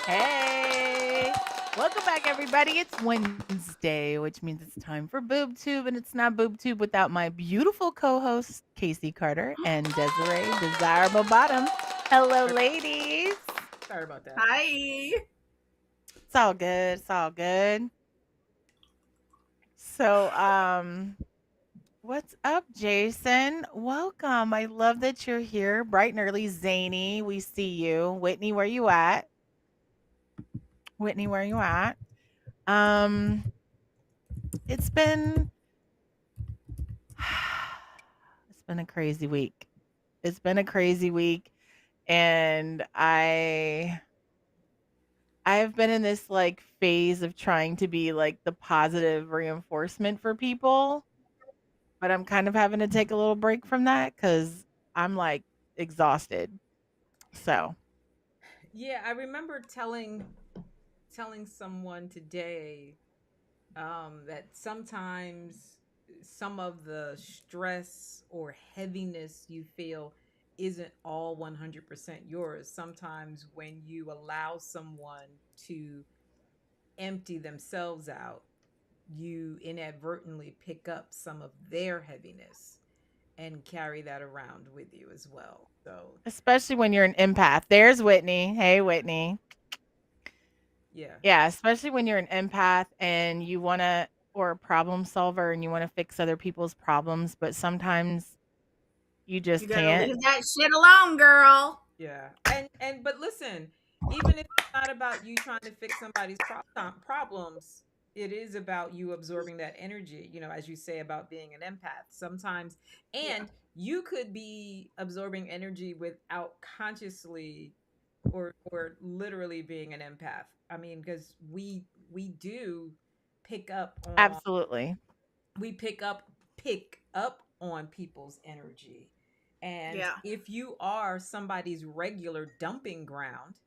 Hey, welcome back, everybody. It's Wednesday, which means it's time for Boob Tube, and it's not Boob Tube without my beautiful co-hosts Casey Carter and Desiree Desirable Bottom. Hello, ladies. Sorry about that. Hi. It's all good. It's all good. So, what's up, Jason? Welcome. I love that you're here, bright and early. Zany, we see you. Whitney, where you at? Whitney, where you at? Um, it's been it's been a crazy week. It's been a crazy week and I've been in this like phase of trying to be like the positive reinforcement for people, but I'm kind of having to take a little break from that cuz I'm like exhausted. So, Yeah, I remember telling someone today that sometimes some of the stress or heaviness you feel isn't all 100% yours. Sometimes when you allow someone to empty themselves out, you inadvertently pick up some of their heaviness and carry that around with you as well. So, especially when you're an empath. There's Whitney. Hey, Whitney. yeah. Yeah, especially when you're an empath and you want to or a problem solver and you want to fix other people's problems, but sometimes you You just gotta can't. leave that shit alone, girl. Yeah. And but listen, even if it's not about you trying to fix somebody's problems, it is about you absorbing that energy, as you say about being an empath. Sometimes Yeah. and you could be absorbing energy without consciously or literally being an empath. I mean, because we do pick up on Absolutely. we pick up on people's energy. And Yeah. if you are somebody's regular dumping ground,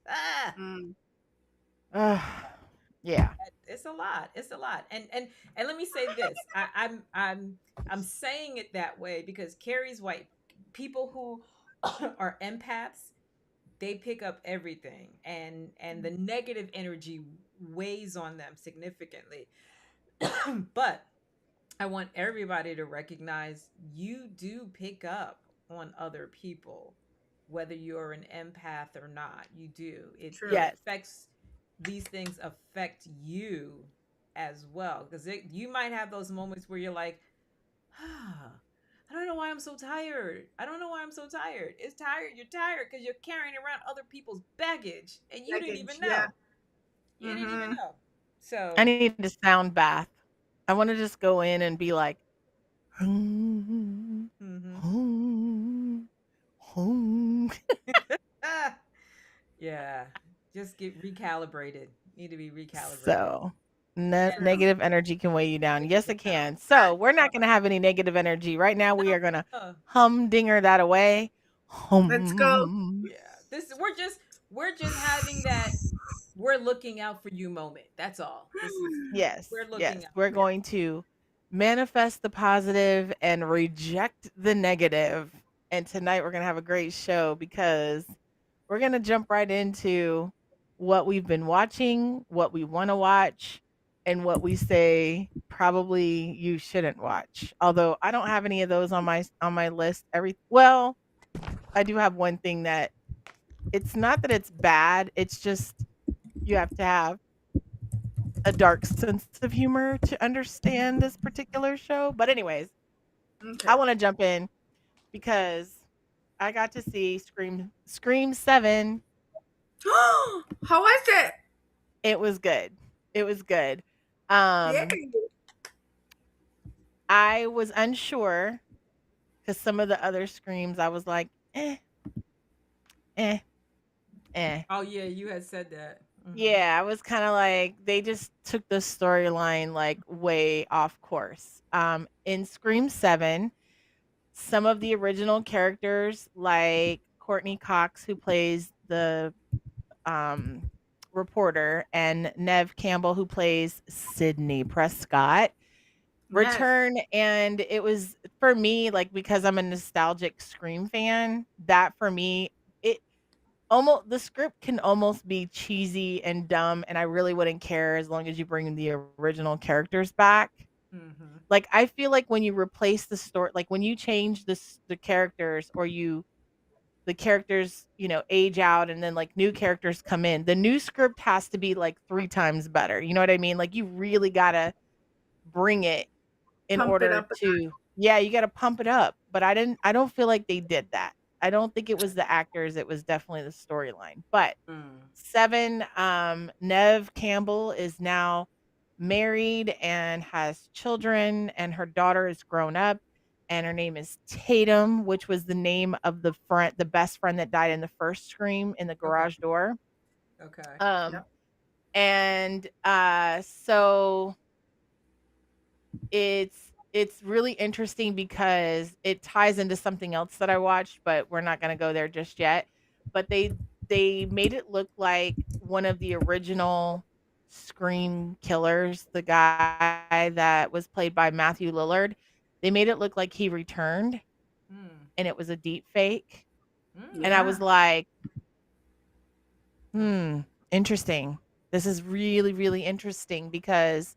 ah, Mm. Ugh, yeah. it's a lot. It's a lot. And let me say this. I'm saying it that way because Carrie's white. People who are empaths, they pick up everything, and the negative energy weighs on them significantly. But I want everybody to recognize you do pick up on other people, whether you're an empath or not. You do. It True. Yes. affects these things affect you as well because you might have those moments where you're like, ah, I don't know why I'm so tired. I don't know why I'm so tired. It's tired. You're tired because you're carrying around other people's baggage and you didn't even Package. Yeah. know. You didn't even Mm-hmm. know. I So need a sound bath. I want to just go in and be like, hum, mhm. hum, hum. Yeah, just get recalibrated. Need to be recalibrated. So, And True. negative energy can weigh you down. Yes, it yeah, can. Uh, So, we're not going to have any negative energy. Right now, we no, are going to uh, humdinger that away. let's go. Hum. yeah. This we're just having that we're looking out for you moment. That's all. This is Yes, we're looking yes. out We're for you. going to manifest the positive and reject the negative. And tonight we're going to have a great show because we're going to jump right into what we've been watching, what we want to watch, and what we say probably you shouldn't watch. Although I don't have any of those on my list. Well, I do have one thing that it's not that it's bad, it's just you have to have a dark sense of humor to understand this particular show. But anyways, Okay. I want to jump in because I got to see Scream 7. How was it? It was good. It was good. Yeah. I was unsure cuz some of the other Screams I was like, eh, eh. Oh yeah, you had said that. Yeah, I was kind of like they just took the storyline like way off course. In Scream 7, some of the original characters like Courtney Cox who plays the um reporter and Nev Campbell who plays Sydney Prescott Yes. return, and it was for me like because I'm a nostalgic Scream fan, that for me it almost the script can almost be cheesy and dumb, and I really wouldn't care as long as you bring the original characters back. Mm-hmm. Like, I feel like when you replace the story, like when you change the characters, or the characters, age out, and then like new characters come in, the new script has to be like 3 times better. You know what I mean? Like, you really got to bring it in Pump it order up. to, yeah, you got to pump it up. But I don't feel like they did that. I don't think it was the actors, it was definitely the storyline. But Mm. 7, Nev Campbell is now married and has children, and her daughter is grown up, and her name is Tatum, which was the name of the best friend that died in the first Scream in the Okay. garage door. Okay. Um, Yep. and so it's really interesting because it ties into something else that I watched, but we're not going to go there just yet. But they made it look like one of the original Scream killers, the guy that was played by Matthew Lillard. They made it look like he returned, Mm. and it was a deep fake. And I Mm. was Yeah. like, Okay. interesting. This is really, really interesting because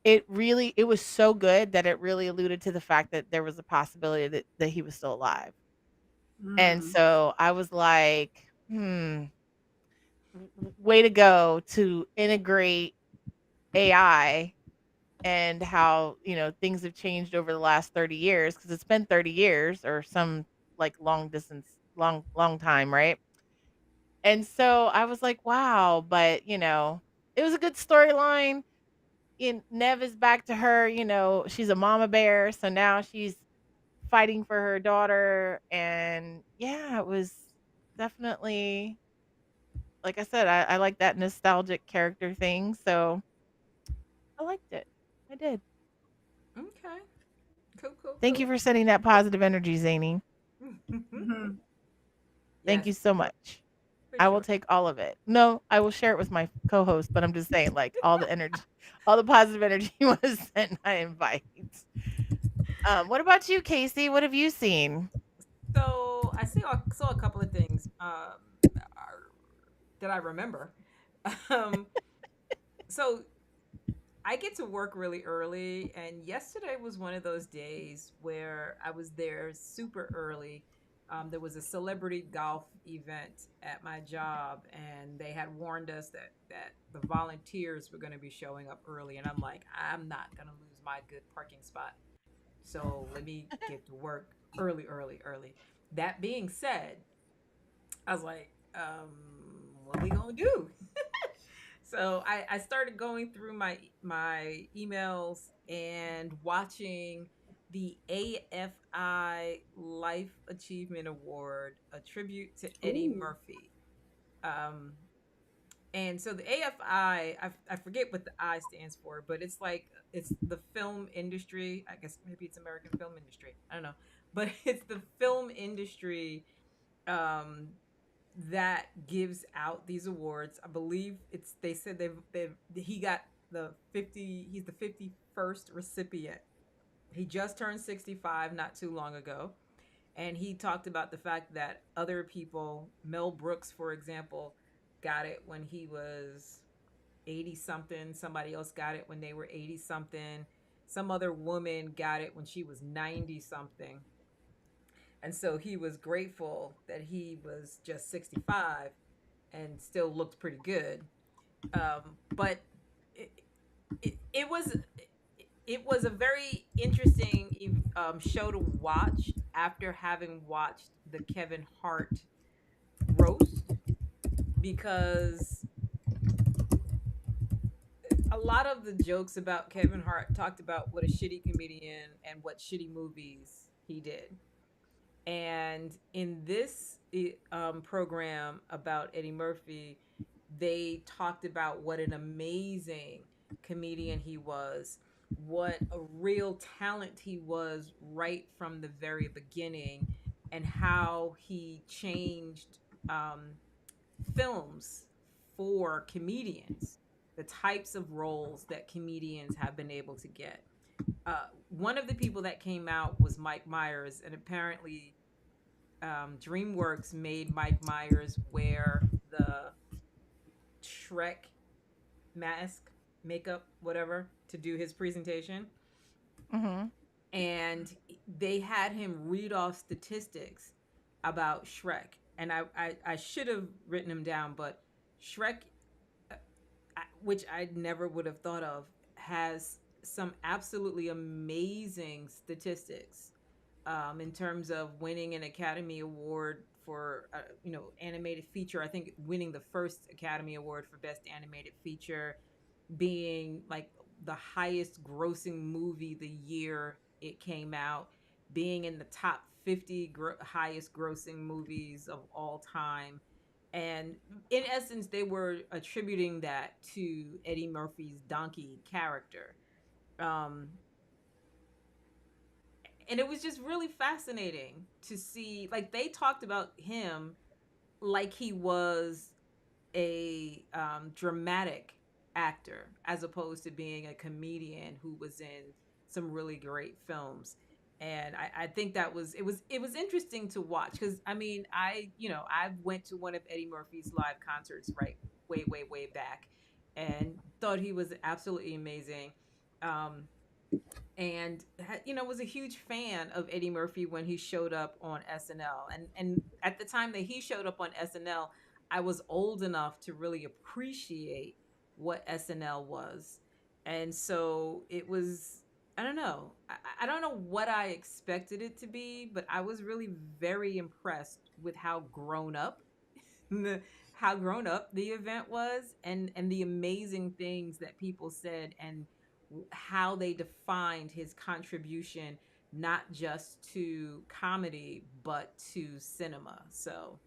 it was so good that it really alluded to the fact that there was a possibility that he was still alive. And Mm. so I was like, way to go to integrate AI, and how, things have changed over the last 30 years, because it's been 30 years or some like long distance, long time, right? And so I was like, wow, but it was a good storyline. In Nev is back to her, she's a mama bear, so now she's fighting for her daughter. And yeah, it was definitely, like I said, I like that nostalgic character thing, so I liked it. I did. Okay. Cool. Cool. Thank you Cool. for sending that positive energy, Zany. Mm-hmm. Thank Yes, you so much. for I will sure. take all of it. No, I will share it with my co-host, but I'm just saying, like, all the energy, all the positive energy you want to send, I invite. What about you, Casey? What have you seen? So saw a couple of things that I remember. Um, so I get to work really early, and yesterday was one of those days where I was there super early. There was a celebrity golf event at my job, and they had warned us that the volunteers were going to be showing up early, and I'm like, I'm not going to lose my good parking spot, so let me get to work early, early, early. That being said, I was like, what are we gonna do? So I started going through my emails and watching the AFI Life Achievement Award, a tribute to Eddie Ooh. Murphy. Um, and so the I forget what the I stands for, but it's like it's the film industry. I guess maybe it's American film industry. I don't know, but it's the film industry um, that gives out these awards. I believe it's they said they've he got the 50 he's the 51st recipient. He just turned 65 not too long ago, and he talked about the fact that other people, Mel Brooks for example, got it when he was 80 something, somebody else got it when they were 80 something, some other woman got it when she was 90 something. And so he was grateful that he was just 65 and still looked pretty good. But it, it was a very interesting show to watch after having watched the Kevin Hart roast, because a lot of the jokes about Kevin Hart talked about what a shitty comedian and what shitty movies he did. And in this program about Eddie Murphy, they talked about what an amazing comedian he was, what a real talent he was right from the very beginning, and how he changed um, films for comedians, the types of roles that comedians have been able to get. One of the people that came out was Mike Myers, and apparently DreamWorks made Mike Myers wear the Shrek mask, makeup, whatever, to do his presentation. Mm-hmm. And they had him read off statistics about Shrek. And I should have written them down, but Shrek, which I never would have thought of, has some absolutely amazing statistics in terms of winning an Academy Award for animated feature. I think winning the first Academy Award for Best Animated Feature, being like the highest grossing movie the year it came out, being in the top 50 highest grossing movies of all time. And in essence, they were attributing that to Eddie Murphy's donkey character. Um, and it was just really fascinating to see, like, they talked about him like he was a dramatic actor as opposed to being a comedian who was in some really great films. And I think that was interesting to watch, because I mean, I went to one of Eddie Murphy's live concerts, right, way back, and thought he was absolutely amazing. um and was a huge fan of Eddie Murphy when he showed up on SNL. And at the time that he showed up on SNL, I was old enough to really appreciate what SNL was. And so it was, I don't know. I don't know what I expected it to be, but I was really very impressed with how grown up how grown up the event was, and the amazing things that people said, and how they defined his contribution not just to comedy but to cinema. So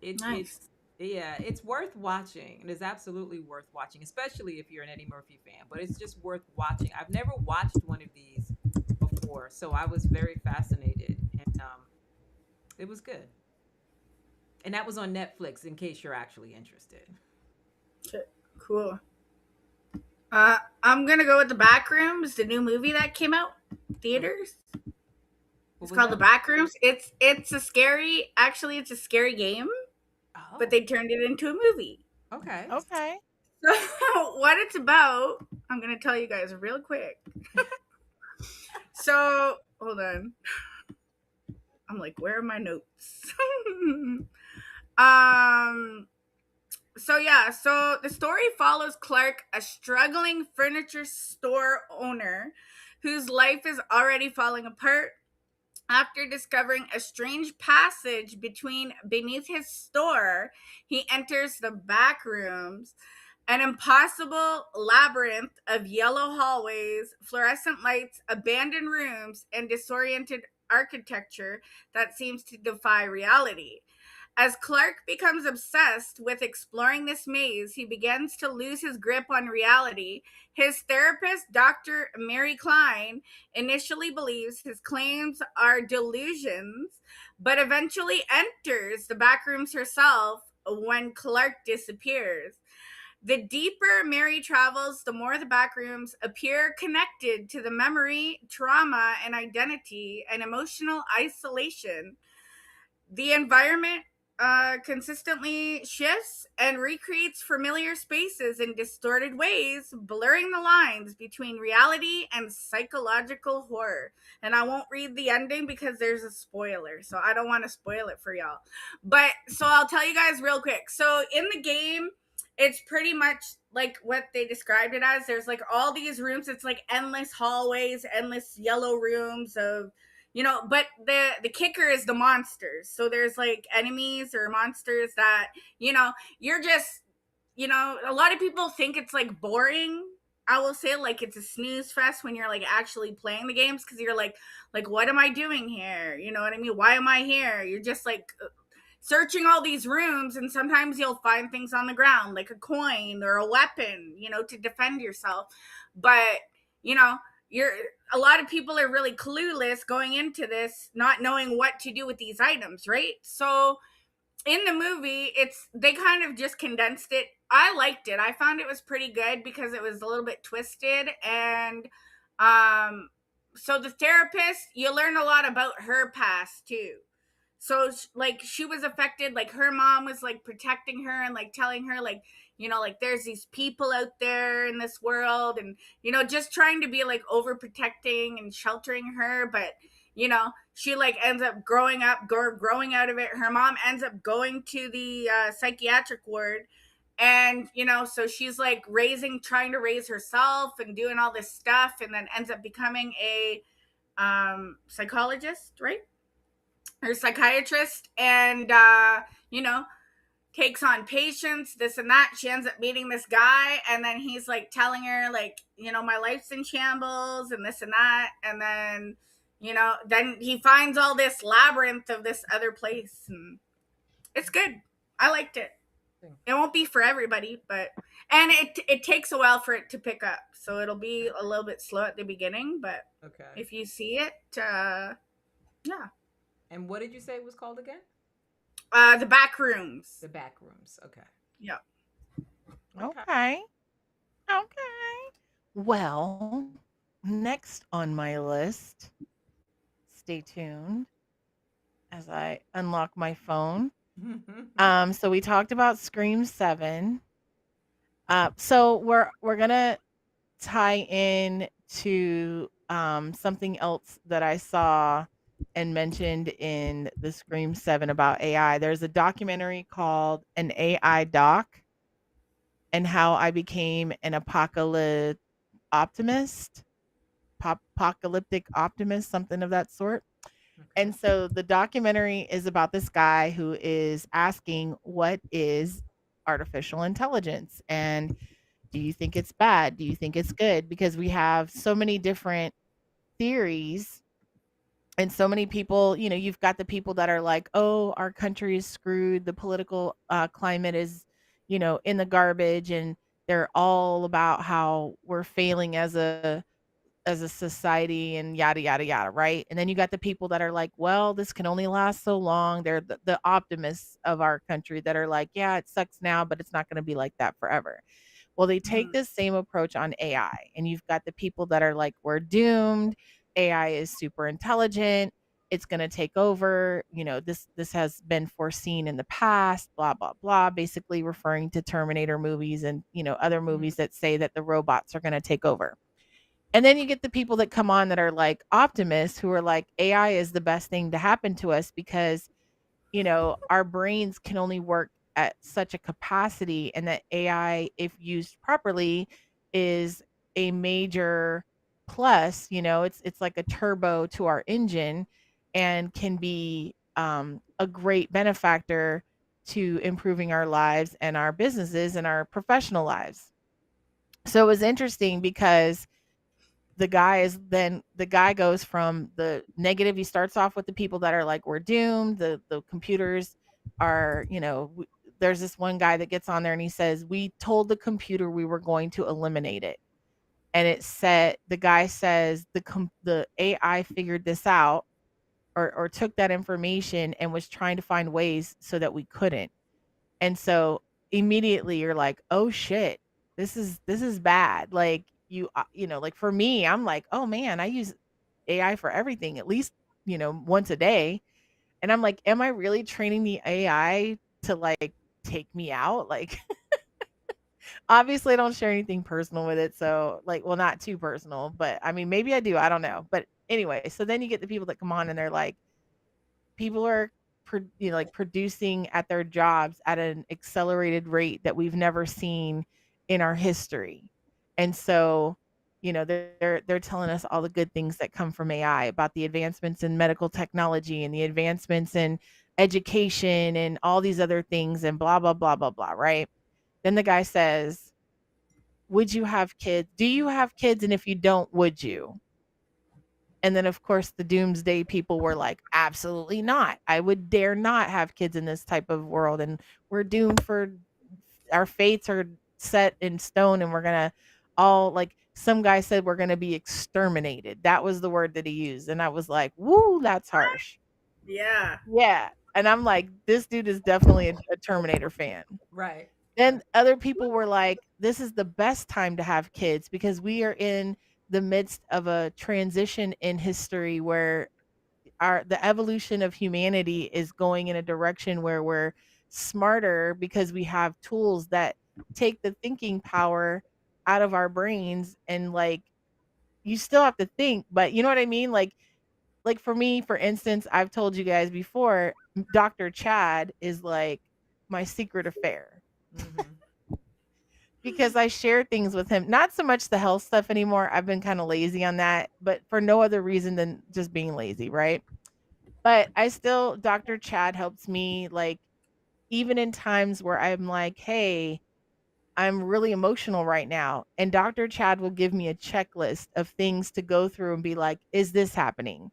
Nice. it's worth watching. It is absolutely worth watching, especially if you're an Eddie Murphy fan. But it's just worth watching. I've never watched one of these before, so I was very fascinated, and it was good. And that was on Netflix, in case you're actually interested. Cool. I'm gonna go with The Backrooms, the new movie that came out theaters. It's called The Backrooms. It's a scary. Actually, it's a scary game, but they turned it into a movie. Okay. Okay. So what it's about, I'm gonna tell you guys real quick. So hold on. I'm like, where are my notes? So the story follows Clark, a struggling furniture store owner whose life is already falling apart after discovering a strange passage beneath his store. He enters the back rooms, an impossible labyrinth of yellow hallways, fluorescent lights, abandoned rooms, and disoriented architecture that seems to defy reality. As Clark becomes obsessed with exploring this maze, he begins to lose his grip on reality. His therapist, Dr. Mary Klein, initially believes his claims are delusions, but eventually enters the back rooms herself when Clark disappears. The deeper Mary travels, the more the back rooms appear connected to the memory, trauma, and identity and emotional isolation. The environment consistently shifts and recreates familiar spaces in distorted ways, blurring the lines between reality and psychological horror. And I won't read the ending because there's a spoiler, so I don't want to spoil it for y'all. But so I'll tell you guys real quick. So in the game, it's pretty much like what they described it as. There's like all these rooms. It's like endless hallways, endless yellow rooms of, but the kicker is the monsters. So there's like enemies or monsters that, you're just, a lot of people think it's like boring. I will say, like, it's a snooze fest when you're like actually playing the games, because you're like what am I doing here? You know what I mean? Why am I here? You're just like searching all these rooms, and sometimes you'll find things on the ground like a coin or a weapon, to defend yourself. But you're a lot of people are really clueless going into this, not knowing what to do with these items, right? So in the movie, they kind of just condensed it. I liked it. I found it was pretty good because it was a little bit twisted. And so the therapist, you learn a lot about her past too. So like she was affected, like her mom was like protecting her and like telling her like, like there's these people out there in this world, and just trying to be like overprotecting and sheltering her. But she like ends up growing out of it. Her mom ends up going to the psychiatric ward, and so she's like trying to raise herself and doing all this stuff, and then ends up becoming a psychologist, right? Or psychiatrist, and takes on patients, this and that. She ends up meeting this guy, and then he's like telling her like, my life's in shambles and this and that. And then then he finds all this labyrinth of this other place, and it's good. I liked it. It won't be for everybody, but and it takes a while for it to pick up, so it'll be a little bit slow at the beginning, but Okay. if you see it, yeah. And what did you say it was called again? The back rooms. The back rooms. Okay. Yeah. Okay. Okay. Well, next on my list, stay tuned as I unlock my phone. So we talked about Scream 7. So we're gonna tie in to something else that I saw and mentioned in the Scream 7 about AI. There's a documentary called An AI Doc and How I Became an Optimist, apocalyptic optimist, something of that sort. And so the documentary is about this guy who is asking, what is artificial intelligence? And do you think it's bad? Do you think it's good? Because we have so many different theories and so many people, you've got the people that are like, oh, our country is screwed. The political climate is, in the garbage. And they're all about how we're failing as a society and yada yada yada, right? And then you got the people that are like, well, this can only last so long. They're the optimists of our country that are like, yeah, it sucks now, but it's not going to be like that forever. Well, they take this same approach on AI, and you've got the people that are like, we're doomed. AI is super intelligent. It's going to take over. This has been foreseen in the past, blah blah blah, basically referring to Terminator movies and, other movies that say that the robots are going to take over. And then you get the people that come on that are like optimists who are like, AI is the best thing to happen to us because, our brains can only work at such a capacity, and that AI, if used properly, is a major plus. It's like a turbo to our engine and can be a great benefactor to improving our lives and our businesses and our professional lives. So it was interesting because the guy goes from the negative. He starts off with the people that are like, we're doomed. The computers are, there's this one guy that gets on there and he says, we told the computer we were going to eliminate it. And the guy says the AI figured this out, or took that information and was trying to find ways so that we couldn't. And so immediately you're like, "Oh shit. This is bad." Like like for me, I'm like, "Oh man, I use AI for everything at least, once a day." And I'm like, "Am I really training the AI to like take me out?" Like obviously I don't share anything personal with it, so like, well, not too personal, but I mean, maybe I do, I don't know. But anyway, so then you get the people that come on and they're like, people are like producing at their jobs at an accelerated rate that we've never seen in our history. And so they're telling us all the good things that come from AI, about the advancements in medical technology and the advancements in education and all these other things and blah blah blah blah blah, right? Then the guy says, would you have kids? Do you have kids? And if you don't, would you? And then, of course, the doomsday people were like, absolutely not. I would dare not have kids in this type of world. And we're doomed for our fates are set in stone. And we're going to all, like, some guy said, we're going to be exterminated. That was the word that he used. And I was like, woo, that's harsh. Yeah. Yeah. And I'm like, this dude is definitely a Terminator fan. Right. Then other people were like, this is the best time to have kids because we are in the midst of a transition in history where the evolution of humanity is going in a direction where we're smarter because we have tools that take the thinking power out of our brains, and like you still have to think, but you know what I mean? Like for me, for instance, I've told you guys before, Dr. Chad is like my secret affair Mm-hmm. because I share things with him. Not so much the health stuff anymore. I've been kind of lazy on that, but for no other reason than just being lazy, right? But I still, Dr. Chad helps me, like, even in times where I'm like, hey, I'm really emotional right now. And Dr. Chad will give me a checklist of things to go through and be like, is this happening?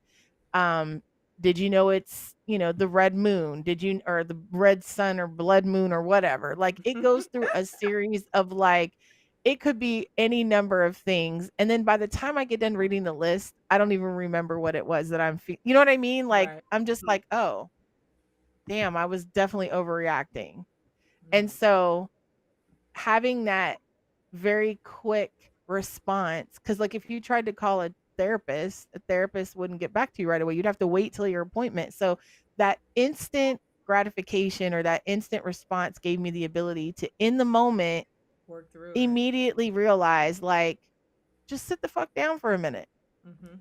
um did you know it's, the red moon, did you, or the red sun or blood moon or whatever, like it goes through a series of, like, it could be any number of things, and then by the time I get done reading the list, I don't even remember what it was that you know what I mean, like Right. I'm just like, oh damn, I was definitely overreacting. And Mm-hmm. so having that very quick response, because like if you tried to call a therapist wouldn't get back to you right away. You'd have to wait till your appointment. So that instant gratification or that instant response gave me the ability to, in the moment, Work through it. immediately realize, like, just sit the fuck down for a minute, Mm-hmm.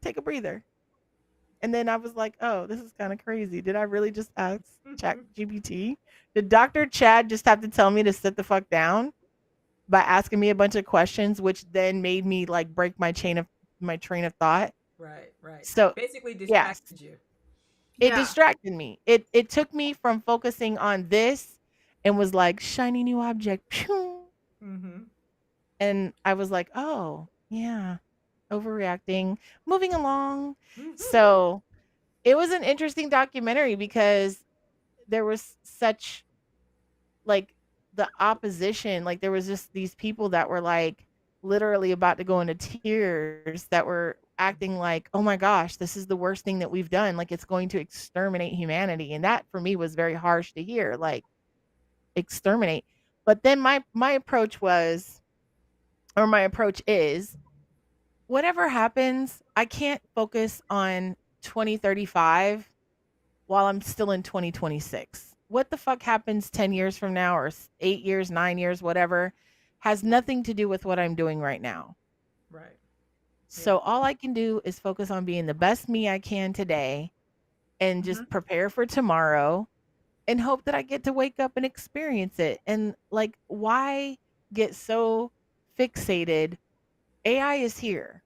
take a breather. And then I was like, oh, this is kind of crazy. Did I really just ask Chat GPT? Did Dr. Chad just have to tell me to sit the fuck down by asking me a bunch of questions, which then made me like break my train of thought? Right. Right. So Basically yes, distracted you. it Yeah. distracted me. It took me from focusing on this and was like shiny new object. Pew. Mm-hmm. And I was like, oh yeah, overreacting, moving along. Mm-hmm. So it was an interesting documentary because there was such, like, the opposition, like there was just these people that were like literally about to go into tears, that were acting like, oh my gosh, this is the worst thing that we've done, like it's going to exterminate humanity. And that for me was very harsh to hear, like, exterminate. But then my approach was, or my approach is, whatever happens, I can't focus on 2035 while I'm still in 2026. What the fuck happens 10 years from now, or 8 years, 9 years, whatever, has nothing to do with what I'm doing right now. Right. Yeah. So all I can do is focus on being the best me I can today, and Mm-hmm. just prepare for tomorrow, and hope that I get to wake up and experience it. And like, why get so fixated? AI is here.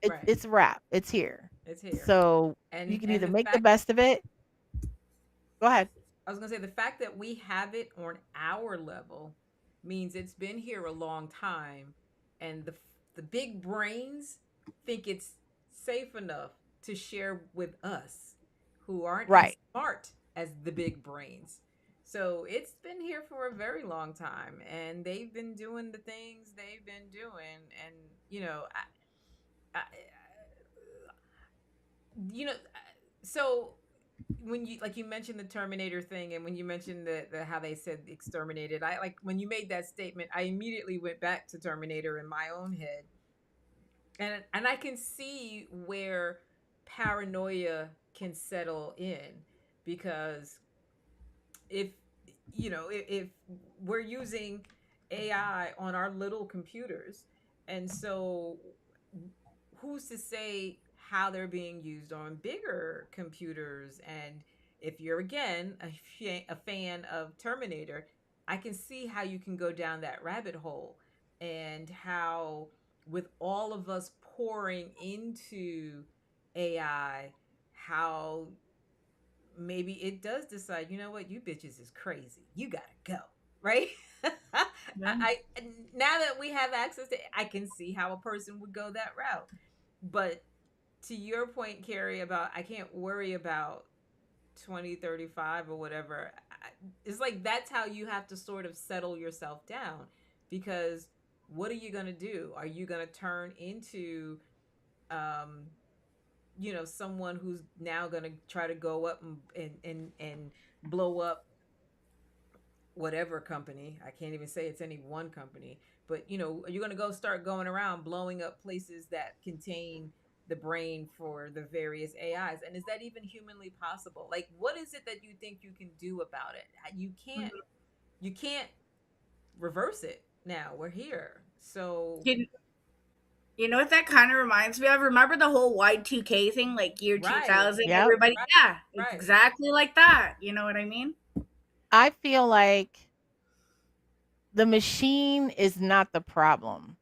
It's Right. it's a wrap. It's here. It's here. So you can And either the make the fact, best of it. Go ahead. I was gonna say, the fact that we have it on our level means it's been here a long time, and the big brains think it's safe enough to share with us, who aren't as Right. smart as the big brains. So it's been here for a very long time, and they've been doing the things they've been doing, and I you know, so when you, like, you mentioned the Terminator thing, and when you mentioned the how they said exterminated, I, like, when you made that statement, I immediately went back to Terminator in my own head, and I can see where paranoia can settle in, because if if we're using AI on our little computers, and so who's to say how they're being used on bigger computers? And if you're, again, a fan of Terminator, I can see how you can go down that rabbit hole, and how, with all of us pouring into AI, how maybe it does decide, you know what, you bitches is crazy, you gotta go, right? Yeah. Now that we have access to, I can see how a person would go that route. But to your point, Carrie, about I can't worry about 2035 or whatever, it's like that's how you have to sort of settle yourself down, because what are you going to do? Are you going to turn into um someone who's now going to try to go up and blow up whatever company? I can't even say it's any one company, but are you going to go start going around blowing up places that contain the brain for the various AIs. And is that even humanly possible? Like, what is it that you think you can do about it? You can't reverse it. Now we're here. So You, you know what that kind of reminds me of? Remember the whole Y2K thing, like year right, 2000? Yep. Everybody, right, yeah, it's right. exactly like that. You know what I mean? I feel like the machine is not the problem.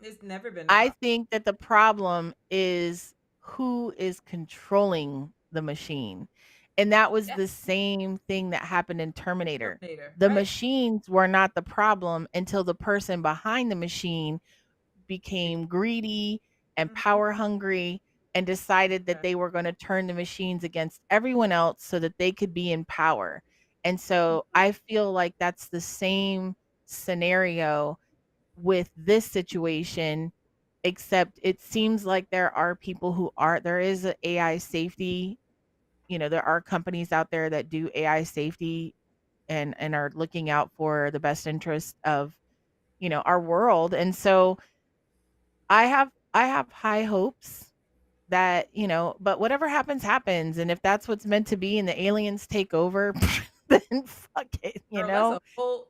It's never been a I problem. think that the problem is who is controlling the machine. And that was Yeah, the same thing that happened in Terminator. Terminator. The Right. machines were not the problem until the person behind the machine became greedy and Mm-hmm. power hungry and decided that Okay. they were going to turn the machines against everyone else so that they could be in power. And so Mhm. I feel like that's the same scenario with this situation, except it seems like there is a AI safety. There are companies out there that do AI safety and are looking out for the best interest of, our world. And so I have high hopes that, but whatever happens, happens. And if that's what's meant to be and the aliens take over, then fuck it, Girl,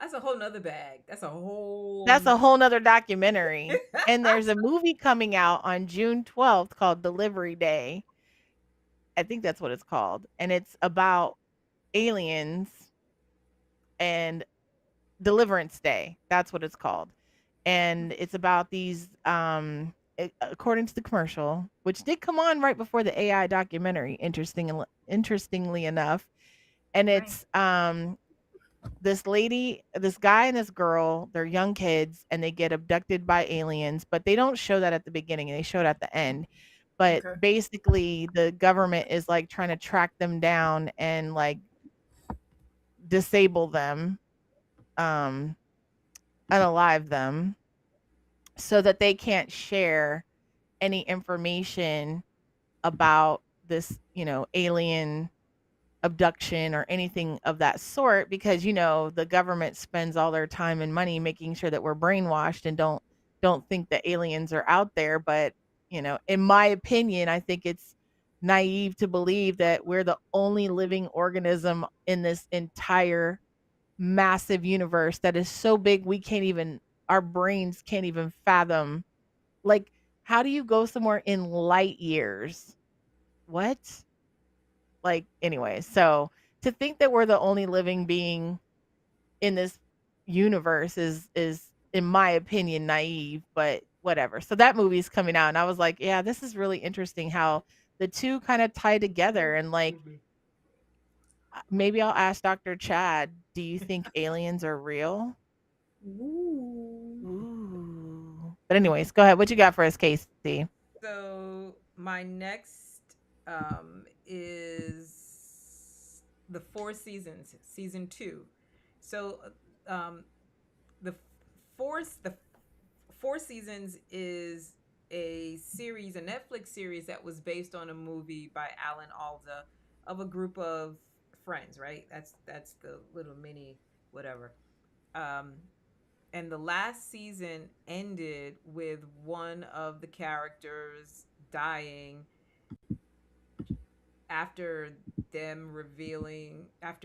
that's a whole nother bag. That's a whole That's nother a whole nother documentary. And there's a movie coming out on June 12th called Delivery Day. I think that's what it's called. And it's about aliens and Deliverance Day. That's what it's called. And it's about these according to the commercial, which did come on right before the AI documentary, interestingly enough. And Right. it's this guy and this girl, they're young kids and they get abducted by aliens, but they don't show that at the beginning. They show it at the end. But Okay. basically the government is like trying to track them down and like disable them, um, unalive them so that they can't share any information about this, alien abduction or anything of that sort because the government spends all their time and money making sure that we're brainwashed and don't think that aliens are out there. But in my opinion, I think it's naive to believe that we're the only living organism in this entire massive universe that is so big we can't even our brains can't even fathom. Like, how do you go somewhere in light years? What? Like, anyway, so to think that we're the only living being in this universe is in my opinion naive, but whatever. So that movie's coming out and I was like, yeah, this is really interesting how the two kind of tie together and like maybe I'll ask Dr. Chad, do you think aliens are real? Ooh. Ooh. But anyways, go ahead. What you got for us, Casey? So my next is the Four Seasons, season two. So um, the the Four Seasons is a series, a Netflix series that was based on a movie by Alan Alda of a group of friends. Right? That's the little mini whatever. Um, and the last season ended with one of the characters dying after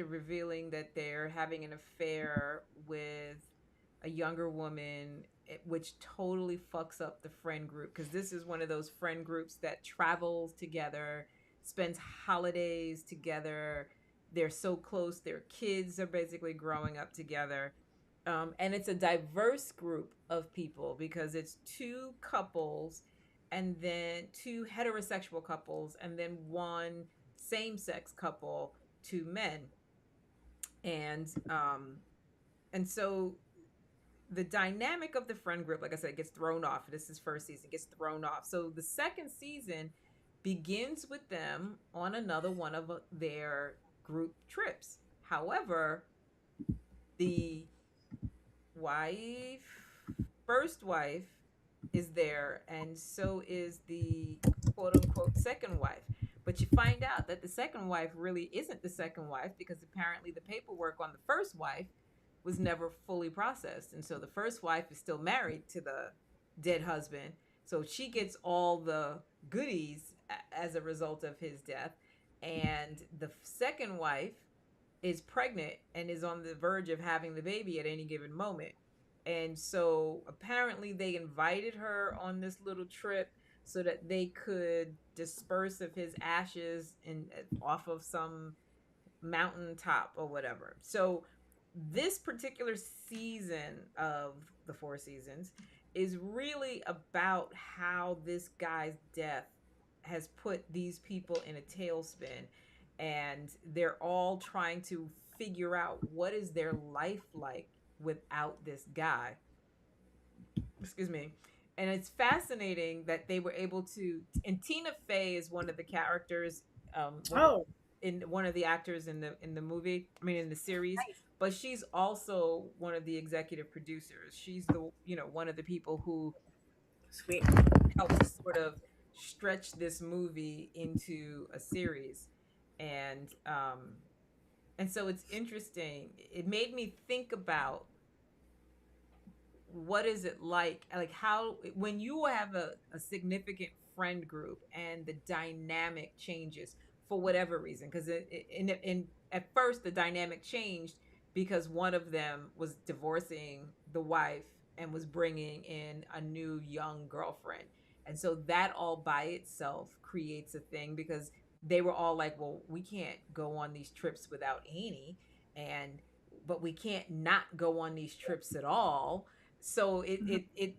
revealing that they're having an affair with a younger woman, which totally fucks up the friend group because this is one of those friend groups that travels together, spends holidays together. They're so close, their kids are basically growing up together. And it's a diverse group of people because it's two couples and then two heterosexual couples and then one same-sex couple, two men. And um and so the dynamic of the friend group, like I said, gets thrown off. This is first season, gets thrown off. So the second season begins with them on another one of their group trips. However, the wife, first wife, is there, and so is the quote unquote second wife. But you find out that the second wife really isn't the second wife because apparently the paperwork on the first wife was never fully processed. And so the first wife is still married to the dead husband. So she gets all the goodies as a result of his death. And the second wife is pregnant and is on the verge of having the baby at any given moment. And so apparently they invited her on this little trip so that they could disperse of his ashes in off of some mountaintop or whatever. So this particular season of the Four Seasons is really about how this guy's death has put these people in a tailspin, and they're all trying to figure out what is their life like without this guy. Excuse me. And it's fascinating that they were able to, and Tina Fey is one of the characters, Oh, in one of the actors in the movie, I mean in the series, nice. but she's also one of the executive producers. She's the, one of the people who Sweet. helped to sort of stretch this movie into a series. And so it's interesting. It made me think about what is it like how when you have a significant friend group and the dynamic changes for whatever reason, because in at first the dynamic changed because one of them was divorcing the wife and was bringing in a new young girlfriend, and so that all by itself creates a thing because they were all like, well, we can't go on these trips without Annie, and but we can't not go on these trips at all. So it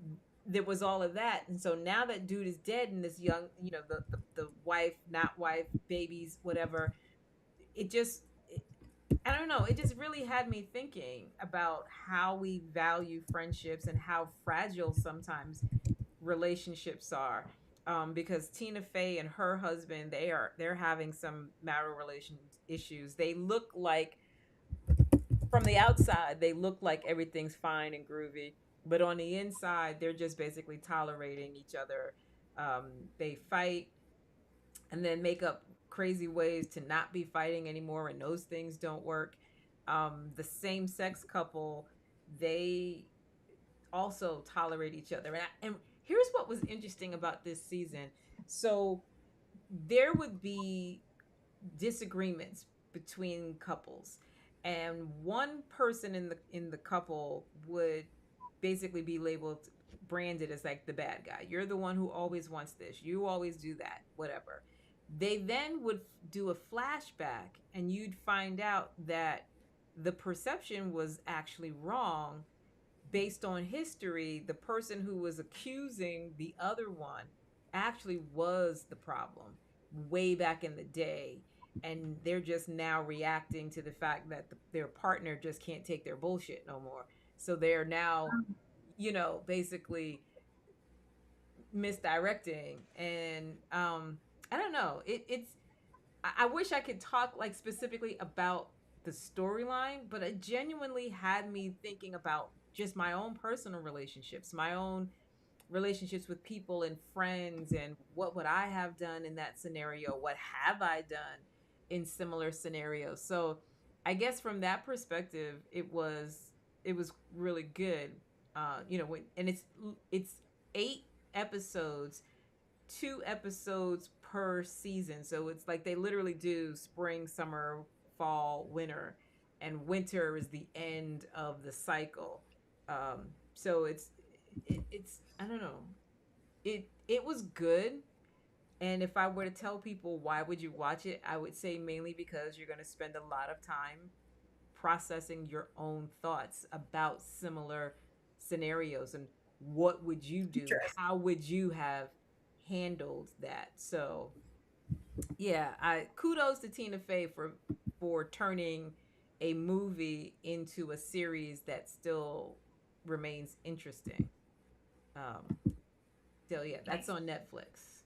there was all of that. And so now that dude is dead and this young, the wife, not wife, babies, whatever, it just I don't know, it just really had me thinking about how we value friendships and how fragile sometimes relationships are. Because Tina Fey and her husband, they're having some marital relation issues. They look like, from the outside, they look like everything's fine and groovy, but on the inside, they're just basically tolerating each other. They fight and then make up crazy ways to not be fighting anymore, and those things don't work. The same sex couple, they also tolerate each other. And here's what was interesting about this season. So there would be disagreements between couples, and one person in the couple would basically be labeled, branded as like the bad guy. You're the one who always wants this, you always do that, whatever. They then would do a flashback and you'd find out that the perception was actually wrong. Based on history, the person who was accusing the other one actually was the problem way back in the day. And they're just now reacting to the fact that their partner just can't take their bullshit no more. So they're now, basically misdirecting. And I don't know. I wish I could talk like specifically about the storyline, but it genuinely had me thinking about just my own personal relationships, my own relationships with people and friends, and what would I have done in that scenario? What have I done in similar scenarios? So I guess from that perspective, it was really good. And it's 8 episodes, 2 episodes per season. So it's like they literally do spring, summer, fall, winter, and winter is the end of the cycle. So it's I don't know. It was good. And if I were to tell people why would you watch it, I would say mainly because you're going to spend a lot of time processing your own thoughts about similar scenarios, and what would you do? How would you have handled that? So yeah, I kudos to Tina Fey for turning a movie into a series that still remains interesting. So yeah, that's on Netflix.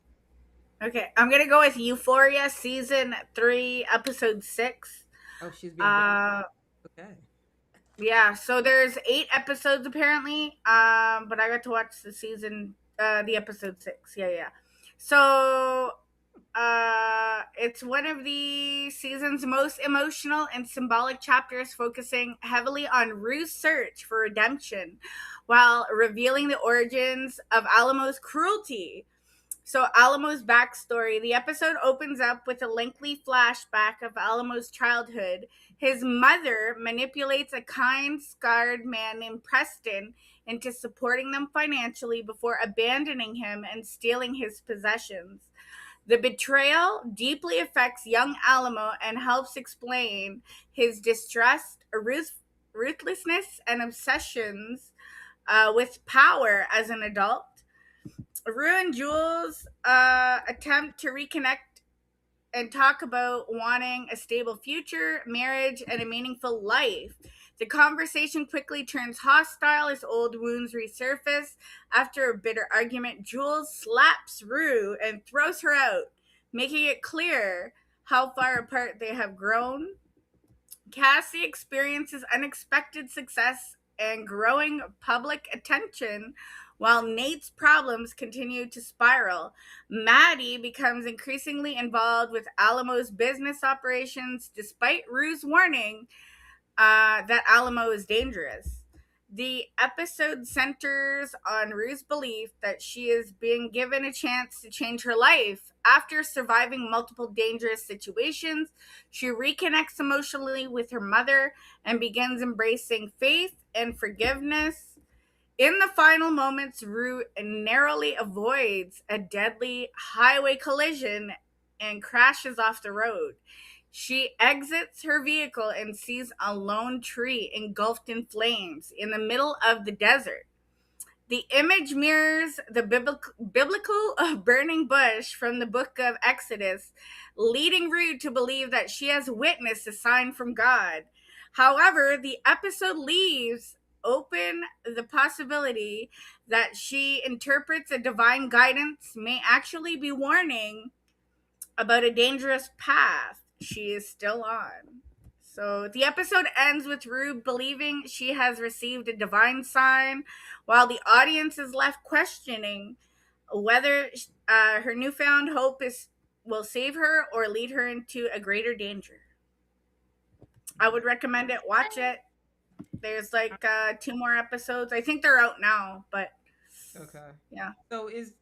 Okay, I'm gonna go with Euphoria season 3, episode 6. Oh, she's being very okay. Yeah, so there's 8 episodes apparently. But I got to watch the episode 6. Yeah. So it's one of the season's most emotional and symbolic chapters, focusing heavily on Rue's search for redemption while revealing the origins of Alamo's cruelty. So, Alamo's backstory. The episode opens up with a lengthy flashback of Alamo's childhood. His mother manipulates a kind, scarred man named Preston into supporting them financially before abandoning him and stealing his possessions. The betrayal deeply affects young Alamo and helps explain his distrust, ruthlessness, and obsessions with power as an adult. Rue and Jules attempt to reconnect and talk about wanting a stable future, marriage, and a meaningful life. The conversation quickly turns hostile as old wounds resurface. After a bitter argument, Jules slaps Rue and throws her out, making it clear how far apart they have grown. Cassie experiences unexpected success and growing public attention while Nate's problems continue to spiral. Maddie becomes increasingly involved with Alamo's business operations despite Rue's warning that Alamo is dangerous. The episode centers on Rue's belief that she is being given a chance to change her life. After surviving multiple dangerous situations, she reconnects emotionally with her mother and begins embracing faith and forgiveness. In the final moments, Rue narrowly avoids a deadly highway collision and crashes off the road. She exits her vehicle and sees a lone tree engulfed in flames in the middle of the desert. The image mirrors the biblical burning bush from the book of Exodus, leading Rue to believe that she has witnessed a sign from God. However, the episode leaves open the possibility that she interprets a divine guidance may actually be warning about a dangerous path she is still on. So the episode ends with Rue believing she has received a divine sign, while the audience is left questioning whether her newfound hope will save her or lead her into a greater danger. I would recommend it. Watch it. There's like 2 more episodes. I think they're out now, but Okay. yeah. So is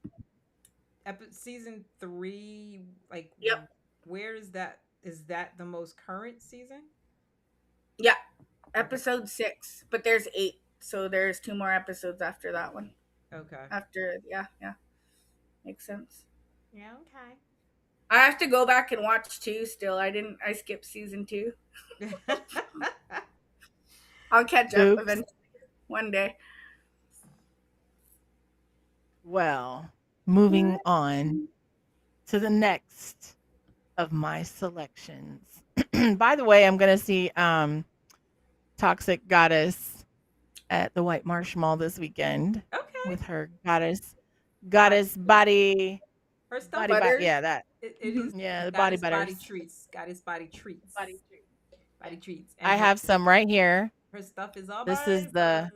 season 3 like Yep. where is that? Is that the most current season? Yeah. Okay. Episode 6, but there's 8, so there's 2 more episodes after that one. Okay. After yeah, makes sense. Yeah. Okay. I have to go back and watch 2 still. I skipped season 2. I'll catch up Oops. eventually one day. Well, moving on to the next of my selections. By the way, I'm gonna see Toxic Goddess at the White Marsh Mall this weekend Okay. with her goddess body Her stuff. Butter. yeah, that. It is Yeah, the body goddess body butters. treats. Goddess body treats. Body treats. And I have some right here. her stuff is all This is I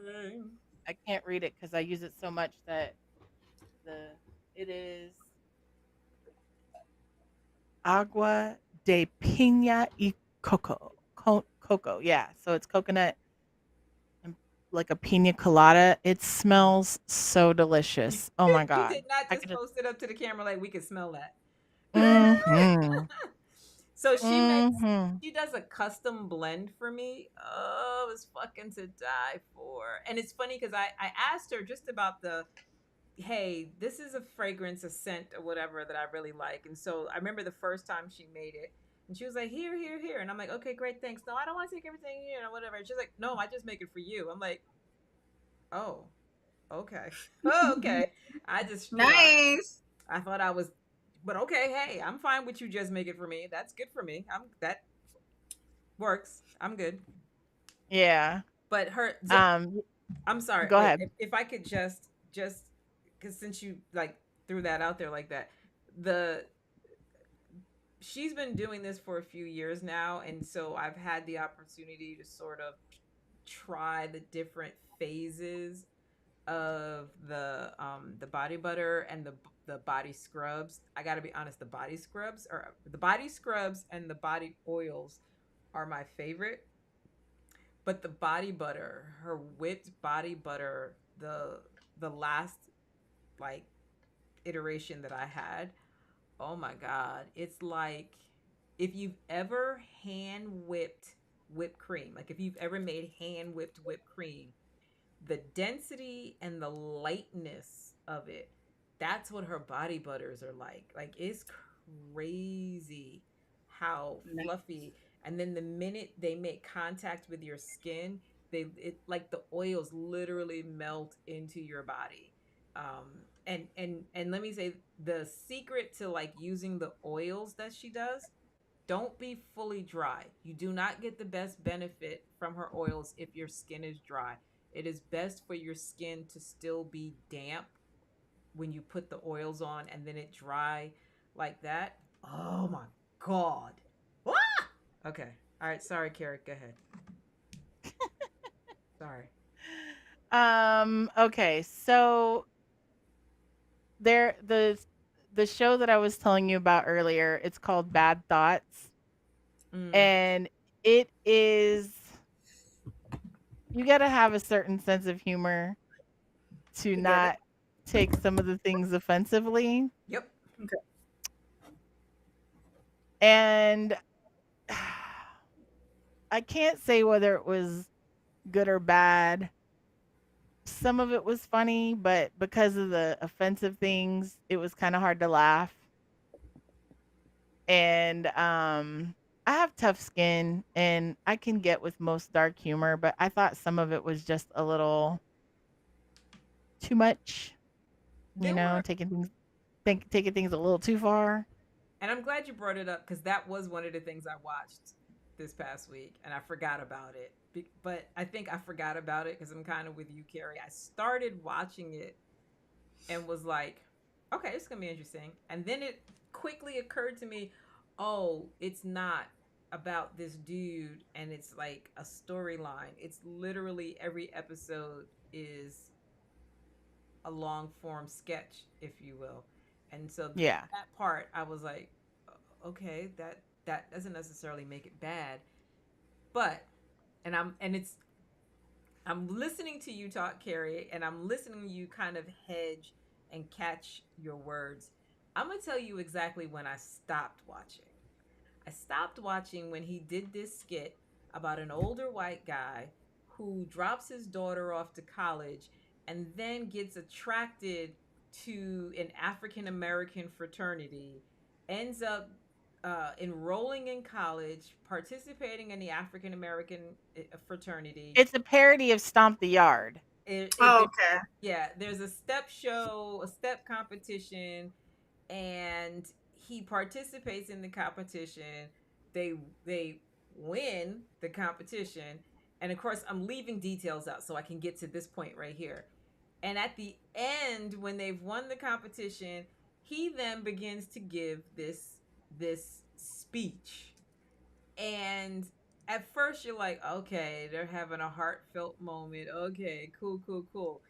can't read it because I use it so much that it is agua de piña y coco. Cocoa, yeah. So it's coconut and like a piña colada. It smells so delicious. Oh my You god. did not I just could just post it up to the camera like we could smell that. Mhm. So Mhm. she does a custom blend for me. Oh, it was fucking to die for. And it's funny because I asked her just about hey, this is a fragrance, a scent, or whatever that I really like. And so I remember the first time she made it, and she was like, here, here, here. And I'm like, okay, great, thanks. No, I don't want to take everything, whatever. And she's like, no, I just make it for you. I'm like, oh, okay. Oh, okay. I just, Nice. I thought I was, but okay, hey, I'm fine with you just make it for me. That's good for me. That works. I'm good. Yeah. But I'm sorry. Go Wait, ahead. if I could just because since you like threw that out there like that, she's been doing this for a few years now, and so I've had the opportunity to sort of try the different phases of the body butter and the body scrubs. I got to be honest, the body scrubs and the body oils are my favorite. But the body butter, her whipped body butter, the last like iteration that I had. Oh my God. It's like if you've ever hand whipped whipped cream, like if you've ever made hand whipped whipped cream, the density and the lightness of it, that's what her body butters are like. Like it's crazy how Nice. fluffy. And then the minute they make contact with your skin, like the oils literally melt into your body. And let me say, the secret to like using the oils that she does, don't be fully dry. You do not get the best benefit from her oils if your skin is dry. It is best for your skin to still be damp when you put the oils on, and then it dry like that. Oh my God. Ah! Okay. All right. Sorry, Kara. Go ahead. Sorry. Okay, so there the show that I was telling you about earlier, it's called Bad Thoughts, Mm. and it is you got to have a certain sense of humor to To get it. not take some of the things offensively. Yep. Okay. And I can't say whether it was good or bad. Some of it was funny, but because of the offensive things, it was kind of hard to laugh. And I have tough skin and I can get with most dark humor, but I thought some of it was just a little too much, There were, taking things a little too far. and I'm glad you brought it up because that was one of the things I watched this past week, and I forgot about it. But I think I forgot about it because I'm kind of with you, Carrie. I started watching it and was like, okay, it's gonna be interesting. And then it quickly occurred to me, oh, it's not about this dude and it's like a storyline. It's literally every episode is a long form sketch, if you will. And so Yeah. that part I was like, okay, that doesn't necessarily make it bad. But I'm listening to you talk, Carrie, and I'm listening to you kind of hedge and catch your words. I'm gonna tell you exactly when I stopped watching. I stopped watching when he did this skit about an older white guy who drops his daughter off to college and then gets attracted to an African American fraternity, ends up enrolling in college, participating in the African American fraternity. It's a parody of Stomp the Yard. Oh, okay. Yeah, there's a step show, a step competition, and he participates in the competition. They win the competition, and of course, I'm leaving details out so I can get to this point right here. And at the end, when they've won the competition, he then begins to give this speech. And at first, you're like, okay, they're having a heartfelt moment. Okay, cool, cool, cool.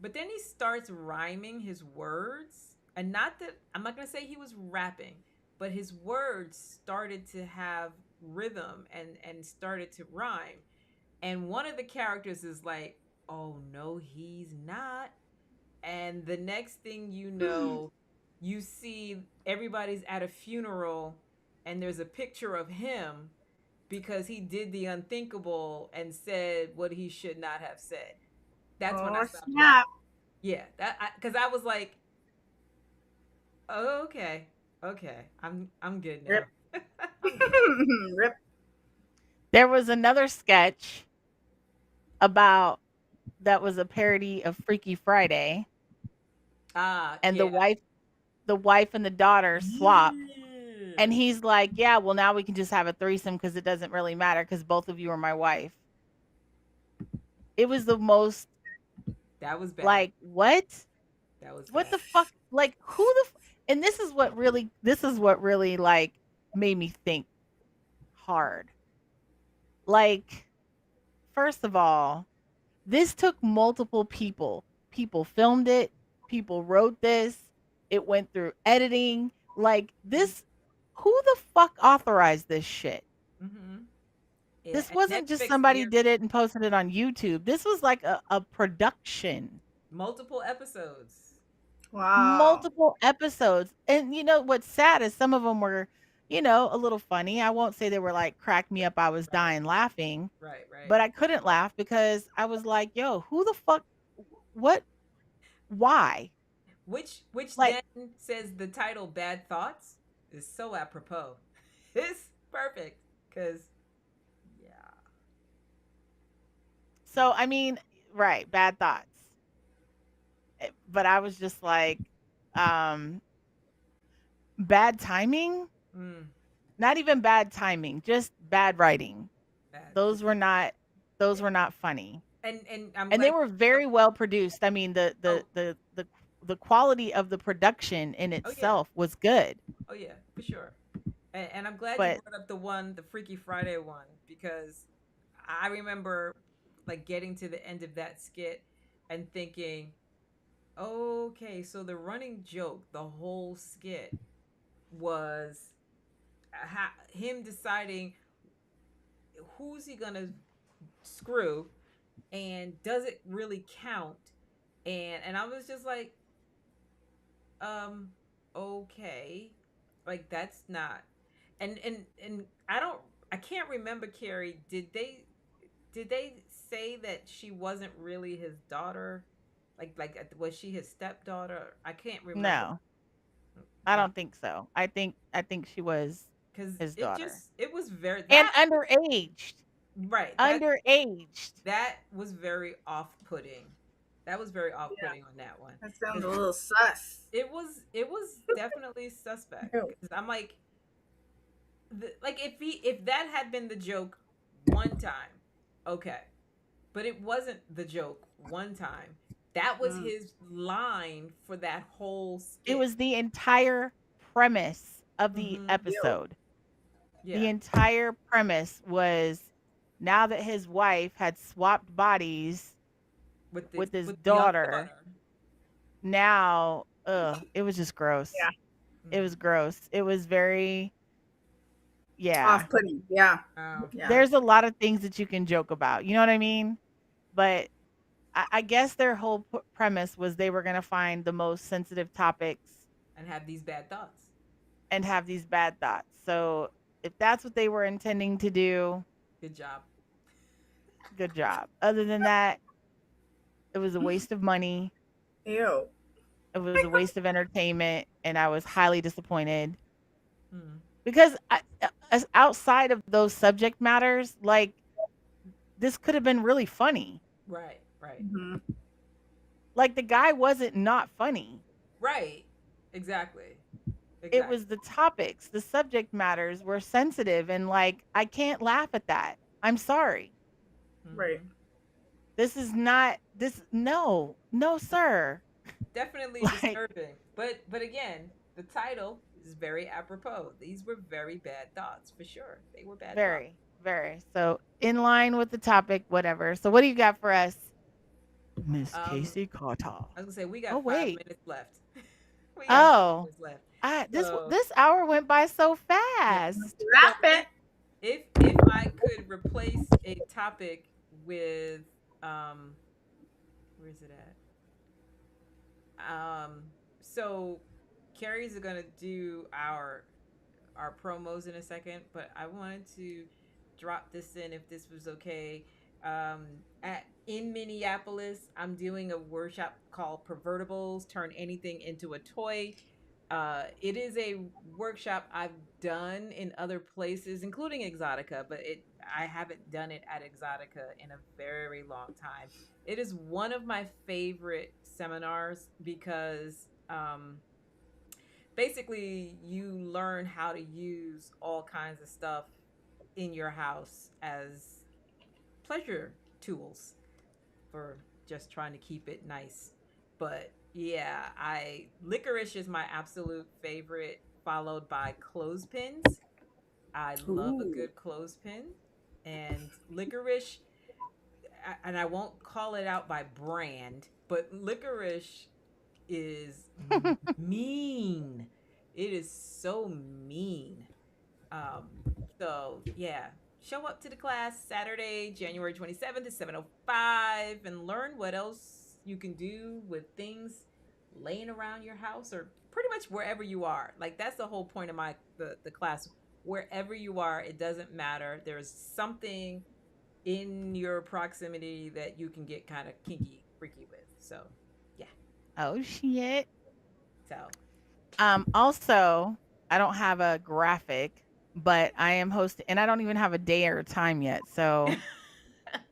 But then he starts rhyming his words. And not that, I'm not going to say he was rapping, but his words started to have rhythm and started to rhyme. And one of the characters is like, oh, no, he's not. And the next thing you know, you see everybody's at a funeral and there's a picture of him because he did the unthinkable and said what he should not have said. That's when I Oh, stopped watching. snap. Yeah, that because I was like, oh, okay, okay, I'm good Rip. now. I'm good. Rip. There was another sketch about that was a parody of Freaky Friday, Ah, and yeah, the wife and the daughter swap. And yeah. he's like, "Yeah, well now we can just have a threesome because it doesn't really matter because both of you are my wife." It was the most That was bad. like, what? That was What bad. the fuck? Like, and this is what really like made me think hard. Like, first of all, this took multiple people. People filmed it, people wrote this, it went through editing. Like, this who the fuck authorized this shit? Mm-hmm. Yeah, This and wasn't just Netflix somebody aired did it and posted it on YouTube. This was like a production. multiple episodes. Wow. multiple episodes. And you know what's sad is some of them were, a little funny. I won't say they were like crack me up. I was Right. dying laughing, Right. Right. but I couldn't laugh because I was like, yo, who the fuck, what, why? Which Like, then says the title "Bad Thoughts" is so apropos. It's perfect because yeah. so I mean, right, bad thoughts. But I was just like, um, bad timing, Mm, not even bad timing, just bad writing. bad. Those were not, those Yeah. were not funny. And I'm And they glad. were very well produced. I mean, Oh, the quality of the production in oh yeah, itself was good, oh yeah, for sure. And I'm glad you but brought up the Freaky Friday one, because I remember like getting to the end of that skit and thinking, okay, so the running joke, the whole skit was him deciding who's he gonna screw and does it really count, and I was just like, um okay, like that's not, and I can't remember, Carrie, did they say that she wasn't really his daughter, like was she his stepdaughter? I can't remember. no, I uh, don't think so. I think she was because his daughter. it was very And that underaged. right Underaged. that was very off-putting. That was very Yeah, off-putting on that one, that sounds because a little sus. it was definitely suspect, Ew. because I'm like, like if that had been the joke one time, okay, but it wasn't the joke one time. That was Mm. his line for that whole It skit. was the entire premise of the Mm-hmm. Ew. episode. The Yeah, entire premise was now that his wife had swapped bodies with his with the young daughter, daughter. now, it was just gross. Yeah. It was Mm-hmm. gross. It was very, yeah. Off-putting. Yeah. Yeah. Yeah. There's a lot of things that you can joke about. You know what I mean? But I guess their whole premise was they were going to find the most sensitive topics And have these bad thoughts. and have these bad thoughts. So if that's what they were intending to do, Good job. good job. Other than that, it was a waste of money. Ew. It was a waste of entertainment, and I was highly disappointed Mm. because as outside of those subject matters, like this could have been really funny. Right, right, Mhm. Like the guy wasn't not funny. right. Exactly, It was exactly. the topics, the subject matters were sensitive, and like I can't laugh at that. I'm sorry. Right. Mm-hmm. This is not this no. No, sir. Definitely Like disturbing. But again, the title is very apropos. These were very bad thoughts for sure. They were bad thoughts. very, very. So in line with the topic, whatever. So what do you got for us, Miss Um, Casey Carter? I was gonna say we Oh got five wait. minutes left. We got 5 minutes Oh, left. this So this hour went by so yeah. fast. So Wrap it. if I could replace a topic with where is it at? So Carrie's gonna do our promos in a second, but I wanted to drop this in if this was okay. Um, in Minneapolis, I'm doing a workshop called "Pervertibles: Turn Anything into a Toy." It is a workshop I've done in other places, including Exotica, but I haven't done it at Exotica in a very long time. It is one of my favorite seminars because basically you learn how to use all kinds of stuff in your house as pleasure tools for just trying to keep it nice. But yeah, I licorice is my absolute favorite, followed by clothespins. I love a Ooh. good clothespin. And licorice, and I won't call it out by brand, but licorice is mean. It is so mean. Um, so yeah, show up to the class Saturday, January 27th at 7:05, and learn what else you can do with things laying around your house or pretty much wherever you are. Like that's the whole point of the class. Wherever you are, it doesn't matter. There's something in your proximity that you can get kind of kinky, freaky with. So, yeah. Oh shit. So, Also, I don't have a graphic, but I am hosting, and I don't even have a day or a time yet. So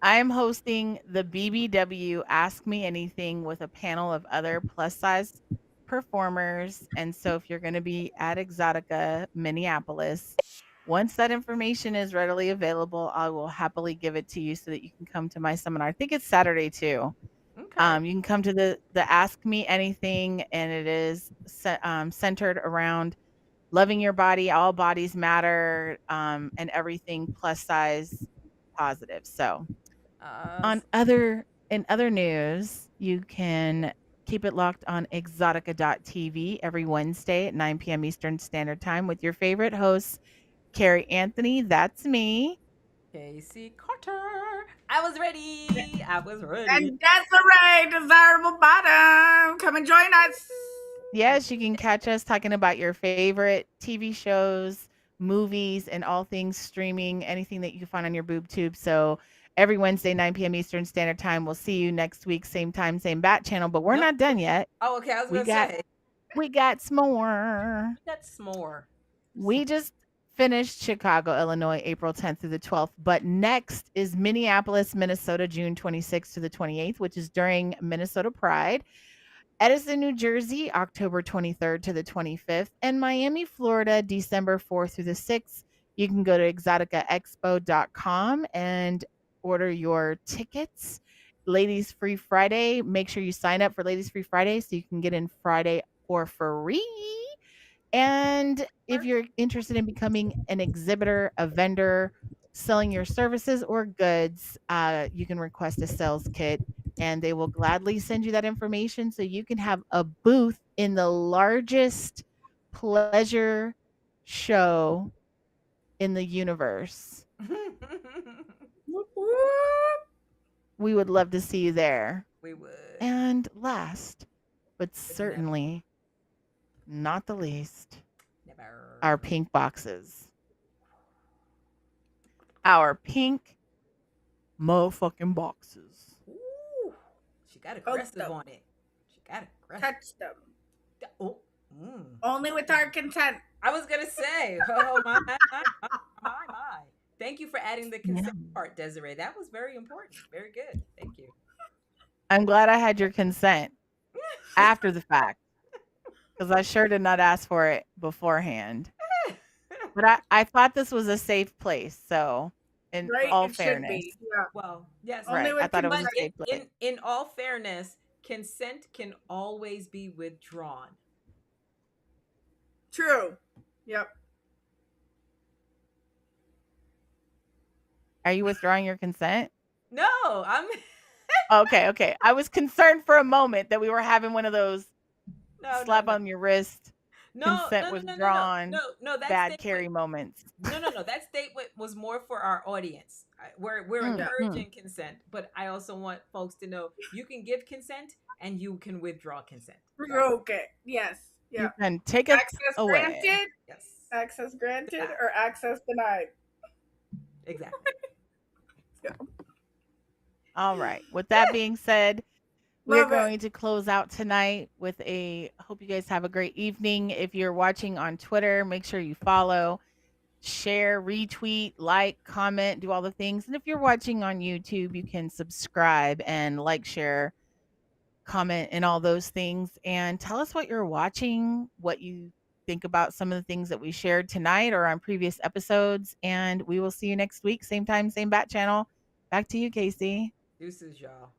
I am hosting the BBW Ask Me Anything with a panel of other plus size performers. And so if you're going to be at Exotica Minneapolis, once that information is readily available, I will happily give it to you so that you can come to my seminar. I think it's Saturday too. okay. You can come to the Ask Me Anything, and it is centered around loving your body, all bodies matter, and everything plus size positive. So Uh, on other in other news, you can keep it locked on EXXXOTICA.tv every Wednesday at 9 p.m. Eastern Standard Time with your favorite hosts, Kari Anthony, that's me. Casey Carter. I was ready. I was ready. And Desiree, Desirable Bottom. Come and join us. Yes, you can catch us talking about your favorite TV shows, movies, and all things streaming, anything that you can find on your boob tube. So every Wednesday, 9 p.m. Eastern Standard Time. We'll see you next week, same time, same bat channel. But we're Nope. not done yet. Oh, okay. I was We gonna got say we got some more. that's s'more. We just finished Chicago, Illinois, April 10th through the 12th. But next is Minneapolis, Minnesota, June 26th to the 28th, which is during Minnesota Pride. Edison, New Jersey, October 23rd to the 25th, and Miami, Florida, December 4th through the 6th. You can go to EXXXOTICA.com and order your tickets. Ladies Free Friday, make sure you sign up for Ladies Free Friday so you can get in Friday for free. And if you're interested in becoming an exhibitor, a vendor, selling your services or goods, you can request a sales kit and they will gladly send you that information so you can have a booth in the largest pleasure show in the universe. We would love to see you there. We would. And last, but certainly not the least, Never. our pink boxes. Our pink motherfucking boxes. Ooh, she got aggressive on it. She got aggressive. Touch them. Oh, Only with our consent. I was gonna say, oh my. Thank you for adding the consent part, Desiree. That was very important. Very good. Thank you. I'm glad I had your consent after the fact because I sure did not ask for it beforehand. But I thought this was a safe place. So, in all fairness. Should be. Yeah. Well, yes. Right. I thought it was a safe place. In all fairness, consent can always be withdrawn. True. Yep. Are you withdrawing your consent? No, I'm. Okay. I was concerned for a moment that we were having one of those slap on your wrist, consent withdrawn, bad Kari moments. No. That statement was more for our audience. We're encouraging consent, but I also want folks to know you can give consent and you can withdraw consent. Okay. Yes. Yeah. You can take it access away. Granted. Yes. Access granted or access denied. Exactly. Yeah. All right. With that being said, we're going to close out tonight with I hope you guys have a great evening. If you're watching on Twitter, make sure you follow, share, retweet, like, comment, do all the things. And if you're watching on YouTube, you can subscribe and like, share, comment, and all those things. And tell us what you're watching, what you think about some of the things that we shared tonight or on previous episodes. And we will see you next week. Same time, same bat channel. Back to you, Casey. Deuces, y'all.